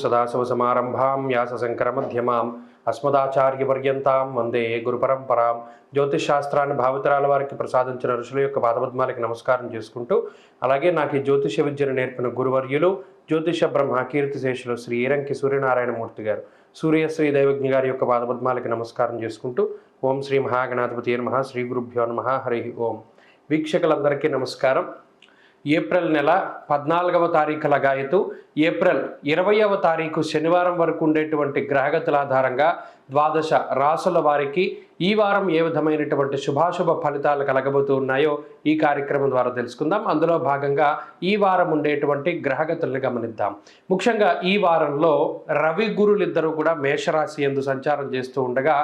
सदाशिवसमारंभां व्यासशंकरमध्यमाम् अस्मदाचार्यपर्यन्तां వందే గురుపరంపరాం. జ్యోతిష్ శాస్త్రాన్ని భావితరాల వారికి ప్రసాదించిన ఋషుల యొక్క పాదపద్మాలకి నమస్కారం చేసుకుంటూ, అలాగే నాకు ఈ జ్యోతిష విద్యను నేర్పిన గురువర్యులు జ్యోతిష బ్రహ్మ కీర్తిశేషులు శ్రీ ఈరంకి సూర్యనారాయణమూర్తి గారు, సూర్యశ్రీ దైవజ్ఞ గారి యొక్క పాదపద్మాలకి నమస్కారం చేసుకుంటూ, ఓం శ్రీ మహాగణాధిపతి నమః, శ్రీ గురుభ్యో నమః, హరి ఓం. వీక్షకులందరికీ నమస్కారం. ఏప్రిల్ నెల 14వ తారీఖు లగాయతు ఏప్రిల్ 20వ తారీఖు శనివారం వరకు ఉండేటువంటి గ్రహగతుల ఆధారంగా ద్వాదశ రాసుల వారికి ఈ వారం ఏ విధమైనటువంటి శుభాశుభ ఫలితాలు కలగబోతూ ఉన్నాయో ఈ కార్యక్రమం ద్వారా తెలుసుకుందాం. అందులో భాగంగా ఈ వారం ఉండేటువంటి గ్రహగతులను గమనిద్దాం. ముఖ్యంగా ఈ వారంలో రవి గురులిద్దరూ కూడా మేషరాశి యందు సంచారం చేస్తూ ఉండగా,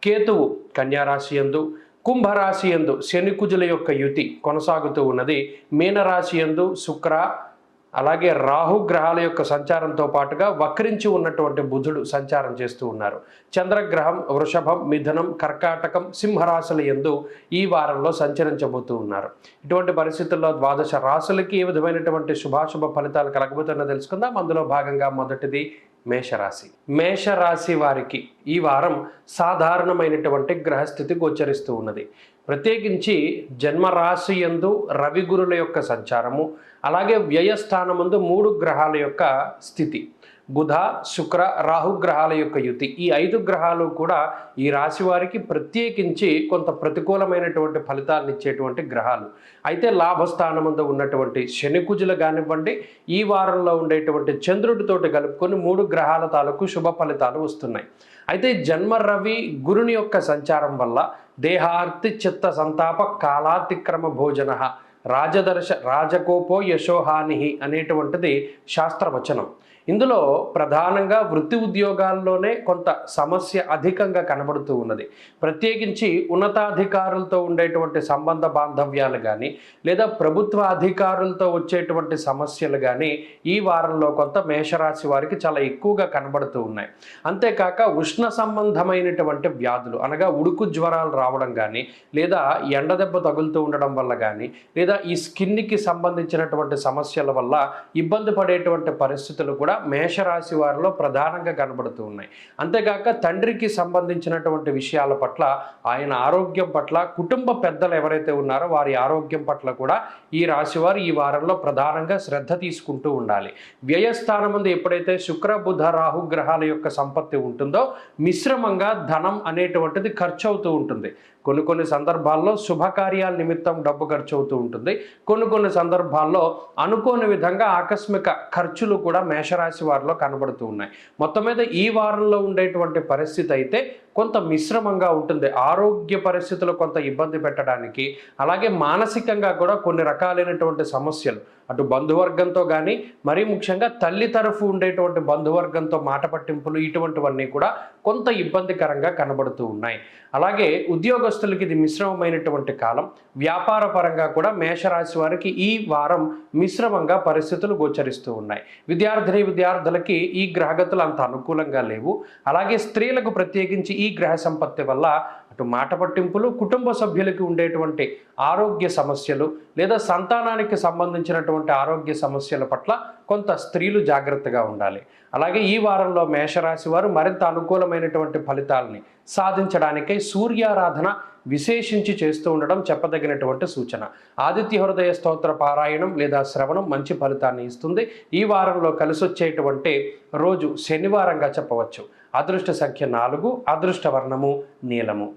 కేతువు కన్యారాశి యందు, కుంభరాశి యందు శని కుజుల యొక్క యుతి కొనసాగుతూ ఉన్నది. మీనరాశి యందు శుక్ర అలాగే రాహు గ్రహాల యొక్క సంచారంతో పాటుగా వక్రించి ఉన్నటువంటి బుధుడు సంచారం చేస్తూ ఉన్నారు. చంద్రగ్రహం వృషభం, మిథునం, కర్కాటకం, సింహరాశుల యందు ఈ వారంలో సంచరించబోతూ ఉన్నారు. ఇటువంటి పరిస్థితుల్లో ద్వాదశ రాశులకి ఏ విధమైనటువంటి శుభాశుభ ఫలితాలు కలగబోతున్నా తెలుసుకుందాం. అందులో భాగంగా మొదటిది మేషరాశి. మేషరాశి వారికి ఈ వారం సాధారణమైనటువంటి గ్రహస్థితి గోచరిస్తూ ఉన్నది. ప్రత్యేకించి జన్మరాశి యందు రవి గురుల యొక్క సంచారము, అలాగే వ్యయస్థానమందు 3 గ్రహాల యొక్క స్థితి, బుధ శుక్ర రాహు గ్రహాల యొక్క యుతి, ఈ 5 గ్రహాలు కూడా ఈ రాశి వారికి ప్రత్యేకించి కొంత ప్రతికూలమైనటువంటి ఫలితాలను ఇచ్చేటువంటి గ్రహాలు. అయితే లాభస్థానమందు ఉన్నటువంటి శని కుజులు కానివ్వండి, ఈ వారంలో ఉండేటువంటి చంద్రుడితోటి కలుపుకొని 3 గ్రహాల తాలూకు శుభ ఫలితాలు వస్తున్నాయి. అయితే జన్మ రవి గురుని యొక్క సంచారం వల్ల దేహార్తి చిత్త సంతాప కాలాతిక్రమ భోజన రాజకోపో యశోహాని అనేటువంటిది శాస్త్రవచనం. ఇందులో ప్రధానంగా వృత్తి ఉద్యోగాల్లోనే కొంత సమస్య అధికంగా కనబడుతూ ఉన్నది. ప్రత్యేకించి ఉన్నతాధికారులతో ఉండేటువంటి సంబంధ బాంధవ్యాలు కానీ, లేదా ప్రభుత్వ అధికారులతో వచ్చేటువంటి సమస్యలు కానీ ఈ వారంలో కొంత మేషరాశి వారికి చాలా ఎక్కువగా కనబడుతూ ఉన్నాయి. అంతేకాక ఉష్ణ సంబంధమైనటువంటి వ్యాధులు అనగా ఉడుకు జ్వరాలు రావడం కానీ, లేదా ఎండదెబ్బ తగులుతూ ఉండడం వల్ల కానీ, లేదా ఈ స్కిన్కి సంబంధించినటువంటి సమస్యల వల్ల ఇబ్బంది పడేటువంటి పరిస్థితులు కూడా మేషరాశి వారిలో ప్రధానంగా కనబడుతూ ఉన్నాయి. అంతేకాక తండ్రికి సంబంధించినటువంటి విషయాల పట్ల, ఆయన ఆరోగ్యం పట్ల, కుటుంబ పెద్దలు ఎవరైతే ఉన్నారో వారి ఆరోగ్యం పట్ల కూడా ఈ రాశి వారు ఈ వారంలో ప్రధానంగా శ్రద్ధ తీసుకుంటూ ఉండాలి. వ్యయస్థానం ముందు ఎప్పుడైతే శుక్ర బుధ రాహు గ్రహాల యొక్క సంపత్తి ఉంటుందో మిశ్రమంగా ధనం అనేటువంటిది ఖర్చు అవుతూ ఉంటుంది. కొన్ని సందర్భాల్లో శుభకార్యాల నిమిత్తం డబ్బు ఖర్చు అవుతూ ఉంటుంది. కొన్ని సందర్భాల్లో అనుకోని విధంగా ఆకస్మిక ఖర్చులు కూడా మేషరాశి వారిలో కనబడుతూ ఉన్నాయి. మొత్తం మీద ఈ వారంలో ఉండేటువంటి పరిస్థితి అయితే కొంత మిశ్రమంగా ఉంటుంది. ఆరోగ్య పరిస్థితులు కొంత ఇబ్బంది పెట్టడానికి, అలాగే మానసికంగా కూడా కొన్ని రకాలైనటువంటి సమస్యలు అటు బంధువర్గంతో కానీ, మరీ ముఖ్యంగా తల్లి తరఫు ఉండేటువంటి బంధువర్గంతో మాట పట్టింపులు, ఇటువంటివన్నీ కూడా కొంత ఇబ్బందికరంగా కనబడుతూ ఉన్నాయి. అలాగే ఉద్యోగస్తులకి ఇది మిశ్రమమైనటువంటి కాలం. వ్యాపార పరంగా కూడా మేషరాశి వారికి ఈ వారం మిశ్రమంగా పరిస్థితులు గోచరిస్తూ ఉన్నాయి. విద్యార్థులకి ఈ గ్రహగతులు అంత అనుకూలంగా లేవు. అలాగే స్త్రీలకు ప్రత్యేకించి ఈ గ్రహ సంపత్తి వల్ల అటు మాట పట్టింపులు, కుటుంబ సభ్యులకి ఉండేటువంటి ఆరోగ్య సమస్యలు, లేదా సంతానానికి సంబంధించినటువంటి ఆరోగ్య సమస్యల పట్ల కొంత స్త్రీలు జాగ్రత్తగా ఉండాలి. అలాగే ఈ వారంలో మేషరాశి వారు మరింత అనుకూలమైనటువంటి ఫలితాలని సాధించడానికై సూర్యారాధన విశేషించి చేస్తూ ఉండడం చెప్పదగినటువంటి సూచన. ఆదిత్య హృదయ స్తోత్ర పారాయణం లేదా శ్రవణం మంచి ఫలితాన్ని ఇస్తుంది. ఈ వారంలో కలిసొచ్చేటువంటి రోజు శనివారంగా చెప్పవచ్చు. అదృష్ట సంఖ్య 4, అదృష్ట వర్ణము నీలము.